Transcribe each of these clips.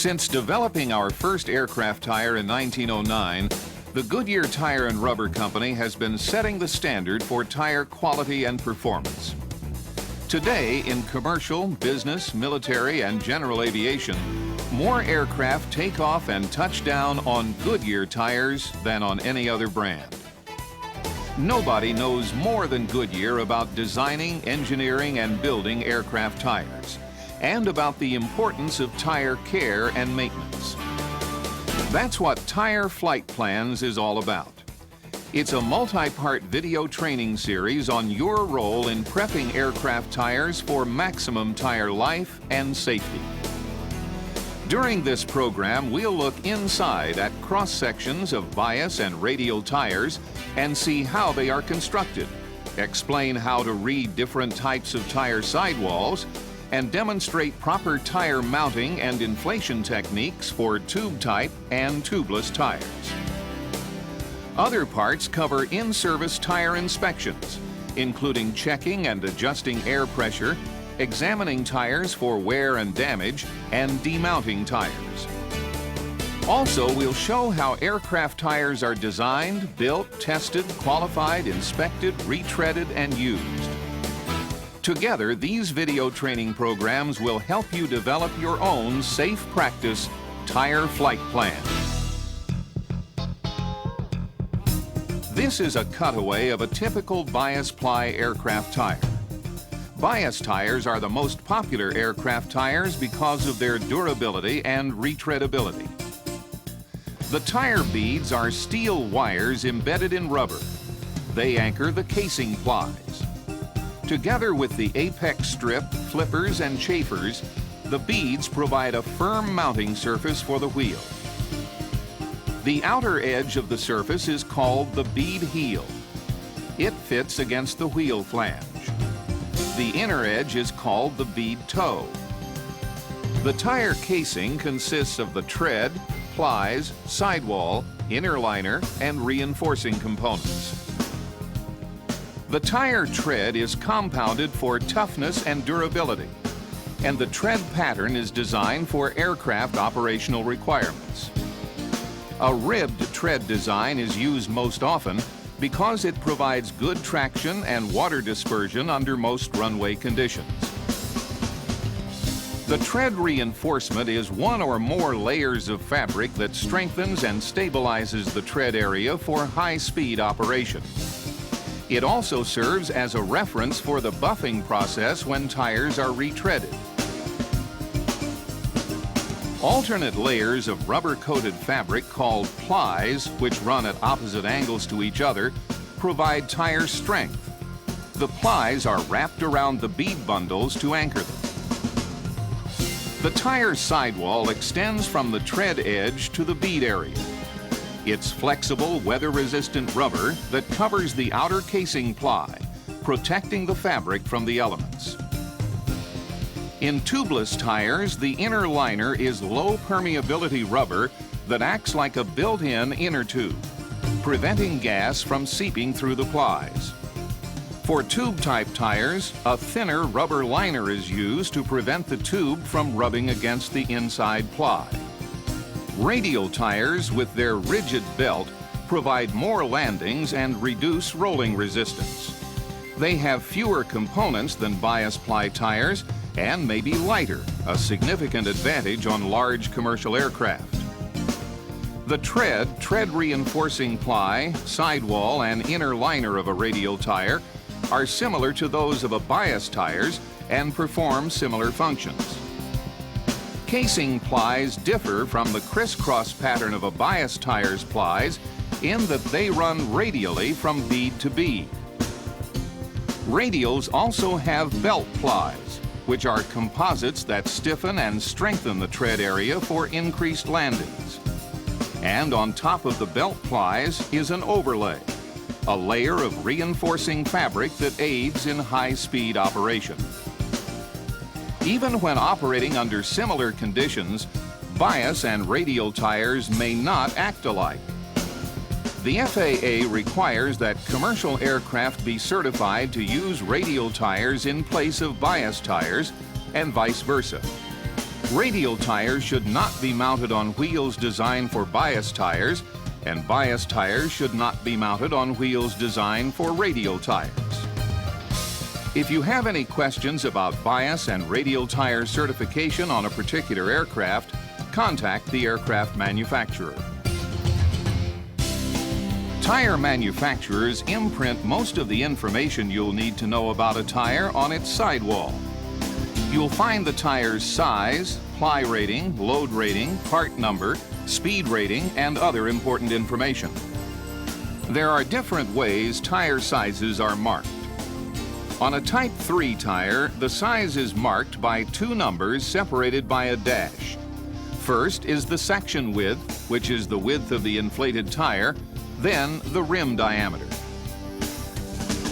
Since developing our first aircraft tire in 1909, the Goodyear Tire and Rubber Company has been setting the standard for tire quality and performance. Today, in commercial, business, military, and general aviation, more aircraft take off and touch down on Goodyear tires than on any other brand. Nobody knows more than Goodyear about designing, engineering, and building aircraft tires, and about the importance of tire care and maintenance. That's what Tire Flight Plans is all about. It's a multi-part video training series on your role in prepping aircraft tires for maximum tire life and safety. During this program, we'll look inside at cross-sections of bias and radial tires and see how they are constructed, explain how to read different types of tire sidewalls, and demonstrate proper tire mounting and inflation techniques for tube-type and tubeless tires. Other parts cover in-service tire inspections, including checking and adjusting air pressure, examining tires for wear and damage, and demounting tires. Also, we'll show how aircraft tires are designed, built, tested, qualified, inspected, retreaded, and used. Together, these video training programs will help you develop your own safe practice tire flight plan. This is a cutaway of a typical bias ply aircraft tire. Bias tires are the most popular aircraft tires because of their durability and retreadability. The tire beads are steel wires embedded in rubber. They anchor the casing plies. Together with the apex strip, flippers, and chafers, the beads provide a firm mounting surface for the wheel. The outer edge of the surface is called the bead heel. It fits against the wheel flange. The inner edge is called the bead toe. The tire casing consists of the tread, plies, sidewall, inner liner, and reinforcing components. The tire tread is compounded for toughness and durability, and the tread pattern is designed for aircraft operational requirements. A ribbed tread design is used most often because it provides good traction and water dispersion under most runway conditions. The tread reinforcement is one or more layers of fabric that strengthens and stabilizes the tread area for high-speed operation. It also serves as a reference for the buffing process when tires are retreaded. Alternate layers of rubber-coated fabric called plies, which run at opposite angles to each other, provide tire strength. The plies are wrapped around the bead bundles to anchor them. The tire sidewall extends from the tread edge to the bead area. It's flexible, weather-resistant rubber that covers the outer casing ply, protecting the fabric from the elements. In tubeless tires, the inner liner is low permeability rubber that acts like a built-in inner tube, preventing gas from seeping through the plies. For tube-type tires, a thinner rubber liner is used to prevent the tube from rubbing against the inside ply. Radial tires, with their rigid belt, provide more landings and reduce rolling resistance. They have fewer components than bias ply tires and may be lighter, a significant advantage on large commercial aircraft. The tread reinforcing ply, sidewall, and inner liner of a radial tire are similar to those of a bias tires and perform similar functions. Casing plies differ from the crisscross pattern of a bias tire's plies in that they run radially from bead to bead. Radials also have belt plies, which are composites that stiffen and strengthen the tread area for increased landings. And on top of the belt plies is an overlay, a layer of reinforcing fabric that aids in high-speed operation. Even when operating under similar conditions, bias and radial tires may not act alike. The FAA requires that commercial aircraft be certified to use radial tires in place of bias tires and vice versa. Radial tires should not be mounted on wheels designed for bias tires, and bias tires should not be mounted on wheels designed for radial tires. If you have any questions about bias and radial tire certification on a particular aircraft, contact the aircraft manufacturer. Tire manufacturers imprint most of the information you'll need to know about a tire on its sidewall. You'll find the tire's size, ply rating, load rating, part number, speed rating, and other important information. There are different ways tire sizes are marked. On a Type 3 tire, the size is marked by two numbers separated by a dash. First is the section width, which is the width of the inflated tire, then the rim diameter.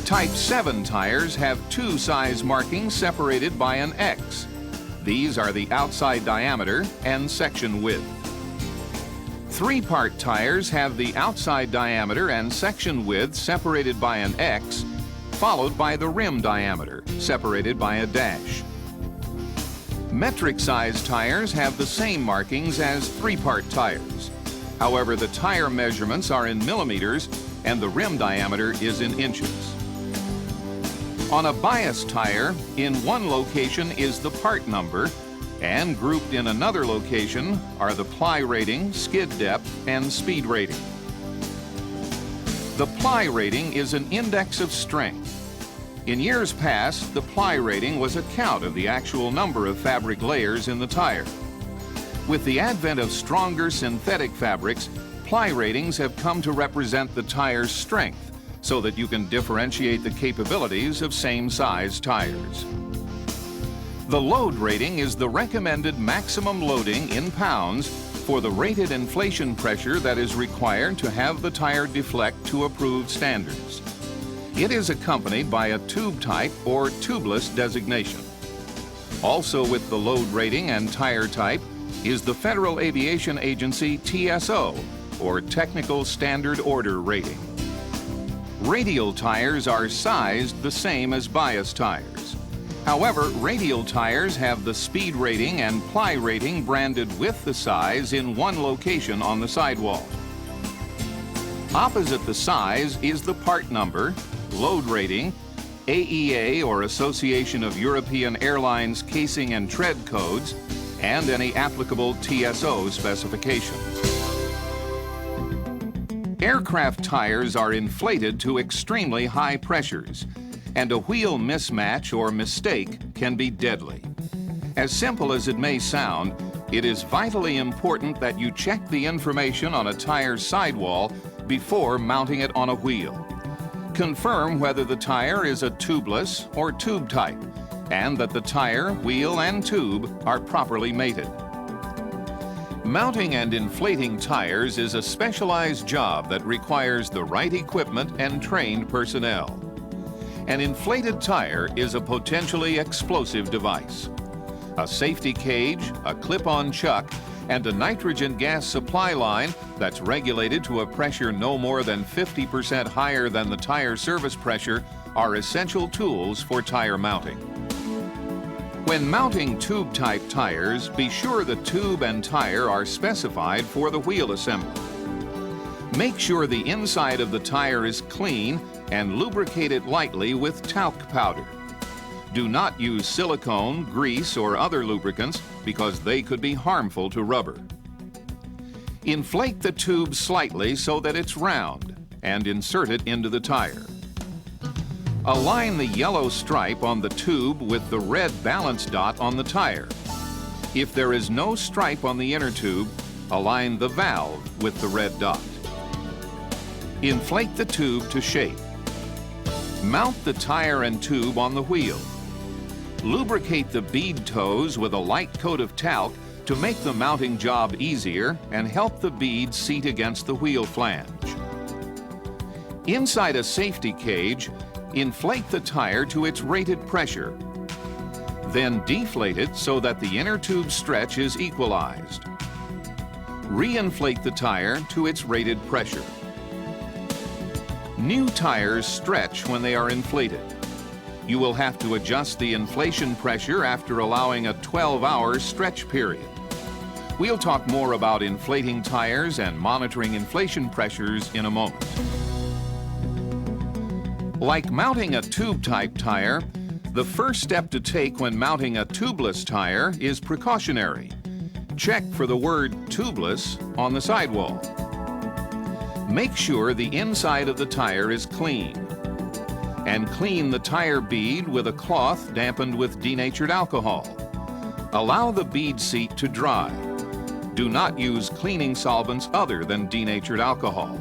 Type 7 tires have two size markings separated by an X. These are the outside diameter and section width. 3-part tires have the outside diameter and section width separated by an X, followed by the rim diameter, separated by a dash. Metric size tires have the same markings as 3-part tires. However, the tire measurements are in millimeters and the rim diameter is in inches. On a bias tire, in one location is the part number, and grouped in another location are the ply rating, skid depth, and speed rating. The ply rating is an index of strength. In years past, the ply rating was a count of the actual number of fabric layers in the tire. With the advent of stronger synthetic fabrics, ply ratings have come to represent the tire's strength so that you can differentiate the capabilities of same-size tires. The load rating is the recommended maximum loading in pounds for the rated inflation pressure that is required to have the tire deflect to approved standards. It is accompanied by a tube type or tubeless designation. Also with the load rating and tire type is the Federal Aviation Agency TSO, or Technical Standard Order rating. Radial tires are sized the same as bias tires. However, radial tires have the speed rating and ply rating branded with the size in one location on the sidewall. Opposite the size is the part number, load rating, AEA or Association of European Airlines casing and tread codes, and any applicable TSO specifications. Aircraft tires are inflated to extremely high pressures, and a wheel mismatch or mistake can be deadly. As simple as it may sound, it is vitally important that you check the information on a tire's sidewall before mounting it on a wheel. Confirm whether the tire is a tubeless or tube type, and that the tire, wheel, and tube are properly mated. Mounting and inflating tires is a specialized job that requires the right equipment and trained personnel. An inflated tire is a potentially explosive device. A safety cage, a clip-on chuck, and a nitrogen gas supply line that's regulated to a pressure no more than 50% higher than the tire service pressure are essential tools for tire mounting. When mounting tube-type tires, be sure the tube and tire are specified for the wheel assembly. Make sure the inside of the tire is clean and lubricate it lightly with talc powder. Do not use silicone, grease, or other lubricants because they could be harmful to rubber. Inflate the tube slightly so that it's round and insert it into the tire. Align the yellow stripe on the tube with the red balance dot on the tire. If there is no stripe on the inner tube, align the valve with the red dot. Inflate the tube to shape. Mount the tire and tube on the wheel. Lubricate the bead toes with a light coat of talc to make the mounting job easier and help the bead seat against the wheel flange. Inside a safety cage, inflate the tire to its rated pressure. Then deflate it so that the inner tube stretch is equalized. Re-inflate the tire to its rated pressure. New tires stretch when they are inflated. You will have to adjust the inflation pressure after allowing a 12-hour stretch period. We'll talk more about inflating tires and monitoring inflation pressures in a moment. Like mounting a tube-type tire, the first step to take when mounting a tubeless tire is precautionary. Check for the word tubeless on the sidewall. Make sure the inside of the tire is clean. And clean the tire bead with a cloth dampened with denatured alcohol. Allow the bead seat to dry. Do not use cleaning solvents other than denatured alcohol.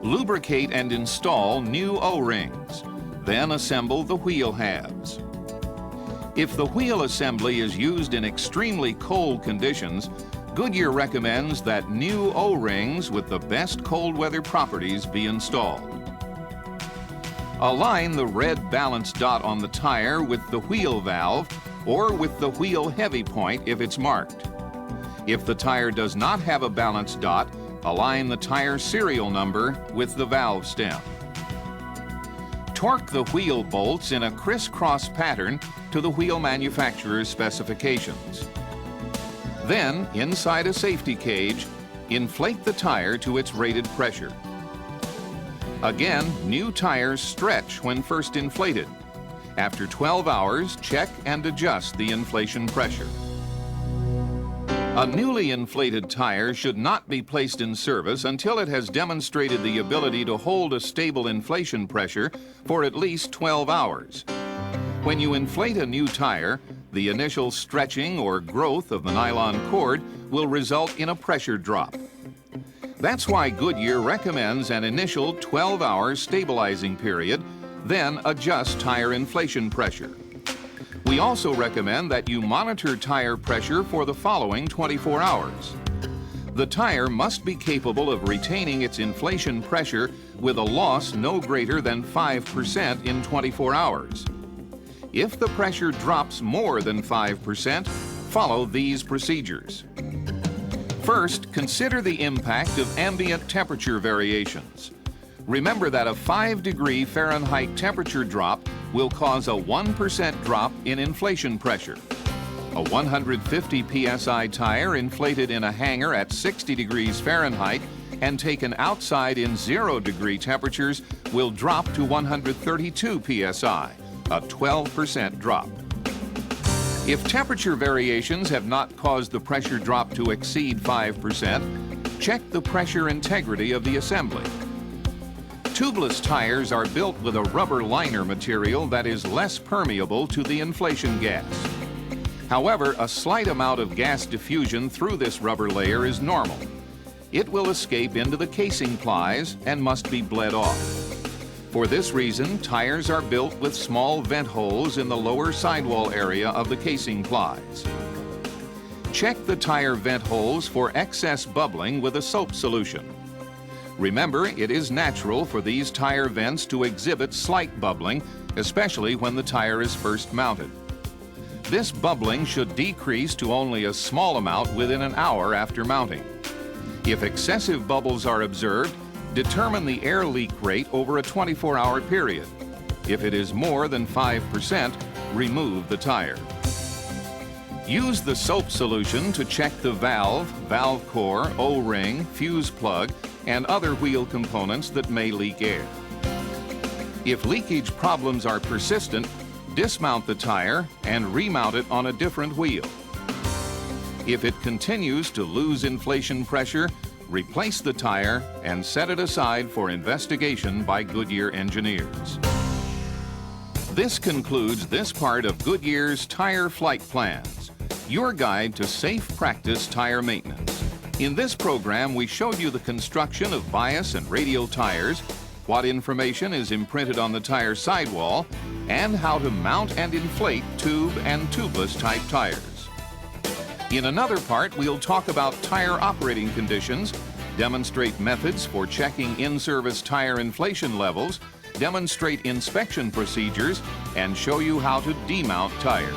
Lubricate and install new O-rings. Then assemble the wheel halves. If the wheel assembly is used in extremely cold conditions, Goodyear recommends that new O-rings with the best cold weather properties be installed. Align the red balance dot on the tire with the wheel valve or with the wheel heavy point if it's marked. If the tire does not have a balance dot, align the tire serial number with the valve stem. Torque the wheel bolts in a crisscross pattern to the wheel manufacturer's specifications. Then, inside a safety cage, inflate the tire to its rated pressure. Again, new tires stretch when first inflated. After 12 hours, check and adjust the inflation pressure. A newly inflated tire should not be placed in service until it has demonstrated the ability to hold a stable inflation pressure for at least 12 hours. When you inflate a new tire, the initial stretching or growth of the nylon cord will result in a pressure drop. That's why Goodyear recommends an initial 12-hour stabilizing period, then adjust tire inflation pressure. We also recommend that you monitor tire pressure for the following 24 hours. The tire must be capable of retaining its inflation pressure with a loss no greater than 5% in 24 hours. If the pressure drops more than 5%, follow these procedures. First, consider the impact of ambient temperature variations. Remember that a 5-degree Fahrenheit temperature drop will cause a 1% drop in inflation pressure. A 150 psi tire inflated in a hangar at 60 degrees Fahrenheit and taken outside in 0-degree temperatures will drop to 132 psi, a 12% drop. If temperature variations have not caused the pressure drop to exceed 5%, check the pressure integrity of the assembly. Tubeless tires are built with a rubber liner material that is less permeable to the inflation gas. However, a slight amount of gas diffusion through this rubber layer is normal. It will escape into the casing plies and must be bled off. For this reason, tires are built with small vent holes in the lower sidewall area of the casing plies. Check the tire vent holes for excess bubbling with a soap solution. Remember, it is natural for these tire vents to exhibit slight bubbling, especially when the tire is first mounted. This bubbling should decrease to only a small amount within an hour after mounting. If excessive bubbles are observed, determine the air leak rate over a 24-hour period. If it is more than 5%, remove the tire. Use the soap solution to check the valve, valve core, O-ring, fuse plug, and other wheel components that may leak air. If leakage problems are persistent, dismount the tire and remount it on a different wheel. If it continues to lose inflation pressure, replace the tire and set it aside for investigation by Goodyear engineers. This concludes this part of Goodyear's Tire Flight Plans, your guide to safe practice tire maintenance. In this program, we showed you the construction of bias and radial tires, what information is imprinted on the tire sidewall, and how to mount and inflate tube and tubeless type tires. In another part, we'll talk about tire operating conditions, demonstrate methods for checking in-service tire inflation levels, demonstrate inspection procedures, and show you how to demount tires.